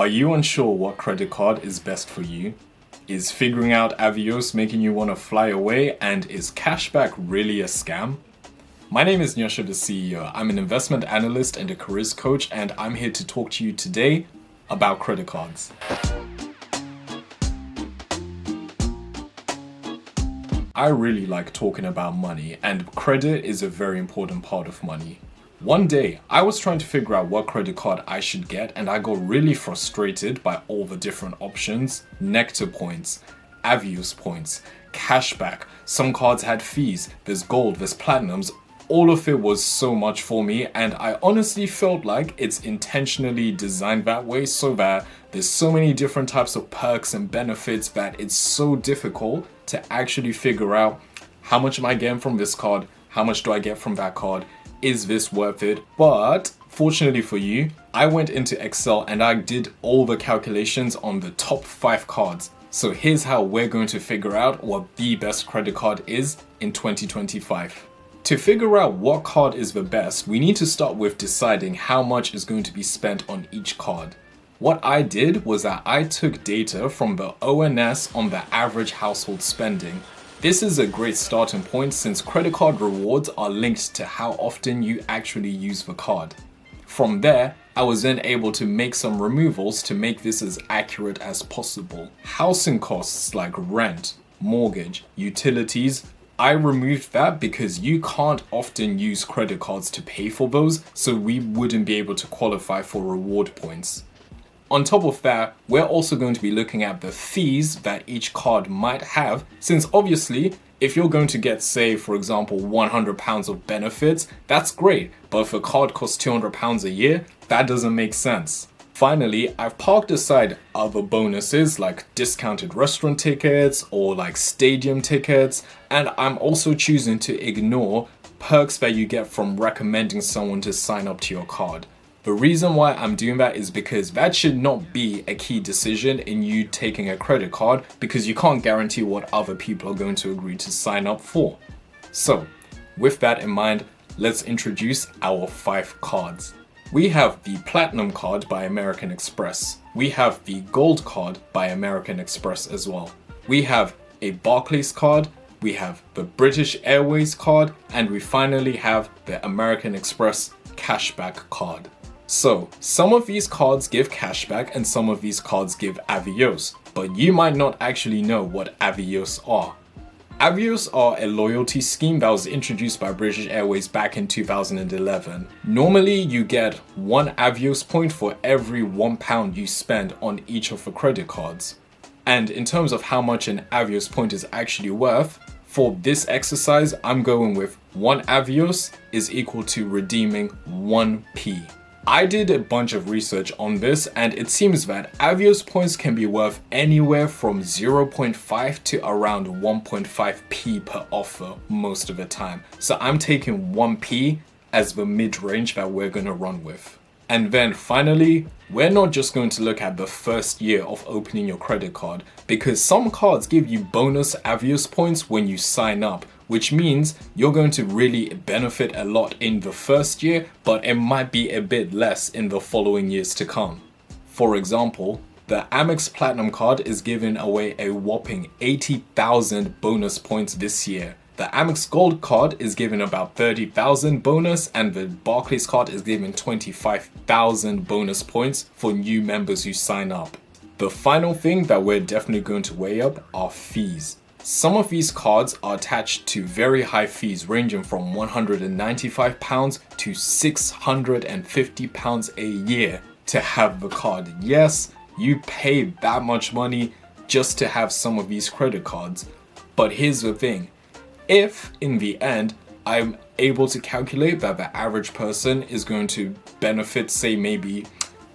Are you unsure what credit card is best for you? Is figuring out Avios making you want to fly away? And is cashback really a scam? My name is Nyasha, the CEO. I'm an investment analyst and a careers coach, and I'm here to talk to you today about credit cards. I really like talking about money, and credit is a very important part of money. One day, I was trying to figure out what credit card I should get, and I got really frustrated by all the different options. Nectar points, Avios points, cashback, some cards had fees, there's gold, there's platinums. All of it was so much for me, and I honestly felt like it's intentionally designed that way so that there's so many different types of perks and benefits that it's so difficult to actually figure out how much am I getting from this card, how much do I get from that card, is this worth it? But fortunately for you, I went into Excel and I did all the calculations on the top 5 cards. So here's how we're going to figure out what the best credit card is in 2025. To figure out what card is the best, we need to start with deciding how much is going to be spent on each card. What I did was that I took data from the ONS on the average household spending. This is a great starting point since credit card rewards are linked to how often you actually use the card. From there, I was then able to make some removals to make this as accurate as possible. Housing costs like rent, mortgage, utilities, I removed that because you can't often use credit cards to pay for those, so we wouldn't be able to qualify for reward points. On top of that, we're also going to be looking at the fees that each card might have, since obviously, if you're going to get, say, for example, £100 of benefits, that's great, but if a card costs £200 a year, that doesn't make sense. Finally, I've parked aside other bonuses like discounted restaurant tickets or like stadium tickets, and I'm also choosing to ignore perks that you get from recommending someone to sign up to your card. The reason why I'm doing that is because that should not be a key decision in you taking a credit card, because you can't guarantee what other people are going to agree to sign up for. So, with that in mind, let's introduce our 5 cards. We have the Platinum card by American Express. We have the Gold card by American Express as well. We have a Barclays card, we have the British Airways card, and we finally have the American Express Cashback card. So, some of these cards give cashback and some of these cards give Avios, but you might not actually know what Avios are. Avios are a loyalty scheme that was introduced by British Airways back in 2011. Normally, you get 1 Avios point for every £1 you spend on each of the credit cards. And in terms of how much an Avios point is actually worth, for this exercise, I'm going with 1 Avios is equal to redeeming 1p. I did a bunch of research on this, and it seems that Avios points can be worth anywhere from 0.5 to around 1.5p per offer most of the time. So I'm taking 1p as the mid-range that we're going to run with. And then finally, we're not just going to look at the first year of opening your credit card, because some cards give you bonus Avios points when you sign up, which means you're going to really benefit a lot in the first year, but it might be a bit less in the following years to come. For example, the Amex Platinum card is giving away a whopping 80,000 bonus points this year. The Amex Gold card is giving about 30,000 bonus, and the Barclays card is giving 25,000 bonus points for new members who sign up. The final thing that we're definitely going to weigh up are fees. Some of these cards are attached to very high fees ranging from £195 to £650 a year to have the card. Yes, you pay that much money just to have some of these credit cards. But here's the thing. If in the end I'm able to calculate that the average person is going to benefit, say maybe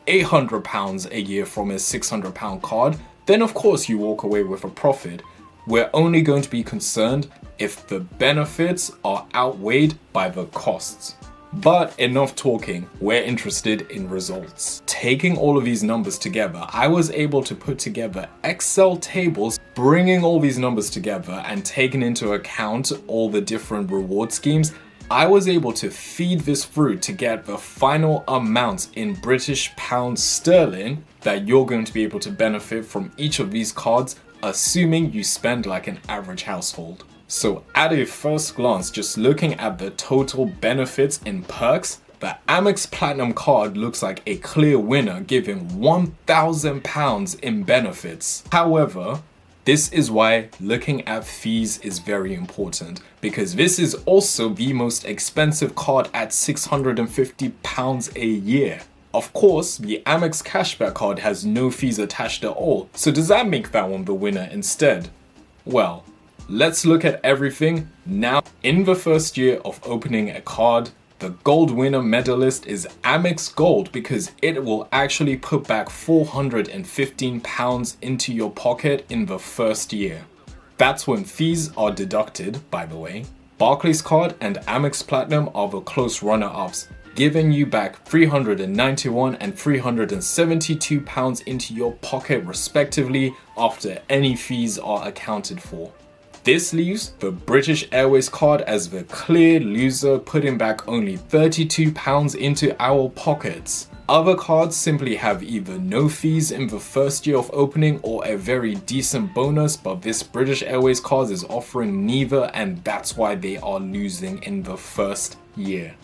£800 a year from a £600 card, then of course you walk away with a profit. We're only going to be concerned if the benefits are outweighed by the costs. But enough talking, we're interested in results. Taking all of these numbers together, I was able to put together Excel tables, bringing all these numbers together and taking into account all the different reward schemes. I was able to feed this through to get the final amount in British pounds sterling that you're going to be able to benefit from each of these cards, assuming you spend like an average household. So at a first glance, just looking at the total benefits and perks, the Amex Platinum card looks like a clear winner, giving £1,000 in benefits. However, this is why looking at fees is very important, because this is also the most expensive card at £650 a year. Of course, the Amex Cashback card has no fees attached at all, so does that make that one the winner instead? Well, let's look at everything now. In the first year of opening a card, the gold winner medalist is Amex Gold because it will actually put back £415 into your pocket in the first year. That's when fees are deducted, by the way. Barclays card and Amex Platinum are the close runner-ups, giving you back £391 and £372 into your pocket respectively after any fees are accounted for. This leaves the British Airways card as the clear loser, putting back only £32 into our pockets. Other cards simply have either no fees in the first year of opening or a very decent bonus, but this British Airways card is offering neither, and that's why they are losing in the first year.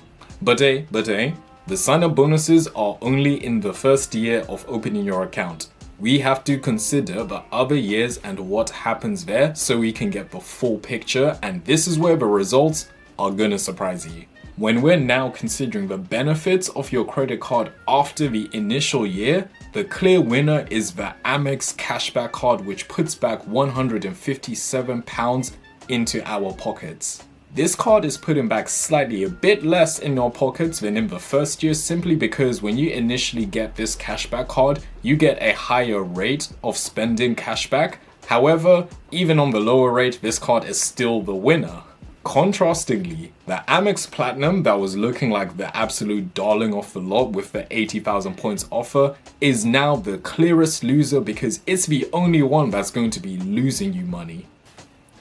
But the sign-up bonuses are only in the first year of opening your account. We have to consider the other years and what happens there so we can get the full picture, and this is where the results are gonna surprise you. When we're now considering the benefits of your credit card after the initial year, the clear winner is the Amex Cashback card, which puts back £157 into our pockets. This card is putting back slightly a bit less in your pockets than in the first year, simply because when you initially get this cashback card, you get a higher rate of spending cashback. However, even on the lower rate, this card is still the winner. Contrastingly, the Amex Platinum that was looking like the absolute darling of the lot with the 80,000 points offer is now the clearest loser because it's the only one that's going to be losing you money.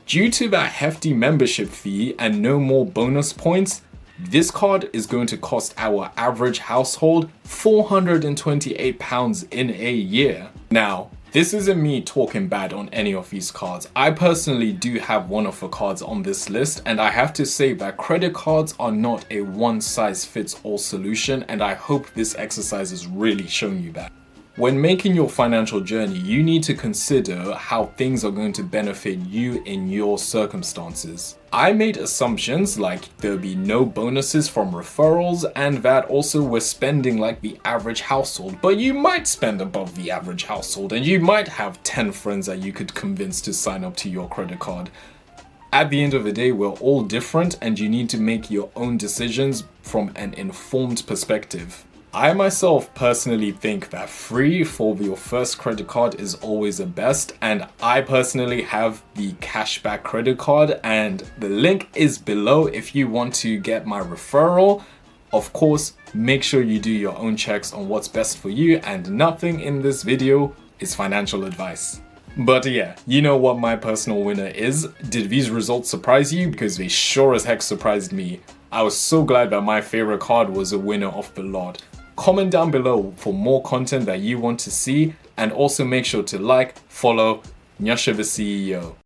Due to that hefty membership fee and no more bonus points, this card is going to cost our average household £428 in a year. Now, this isn't me talking bad on any of these cards. I personally do have one of the cards on this list, and I have to say that credit cards are not a one-size-fits-all solution, and I hope this exercise has really shown you that. When making your financial journey, you need to consider how things are going to benefit you in your circumstances. I made assumptions like there'll be no bonuses from referrals and that also we're spending like the average household, but you might spend above the average household and you might have 10 friends that you could convince to sign up to your credit card. At the end of the day, we're all different and you need to make your own decisions from an informed perspective. I myself personally think that free for your first credit card is always the best, and I personally have the cashback credit card, and the link is below if you want to get my referral. Of course, make sure you do your own checks on what's best for you, and nothing in this video is financial advice. But yeah, you know what my personal winner is. Did these results surprise you? Because they sure as heck surprised me. I was so glad that my favorite card was a winner of the lot. Comment down below for more content that you want to see, and also make sure to like, follow Nyasha the CEO.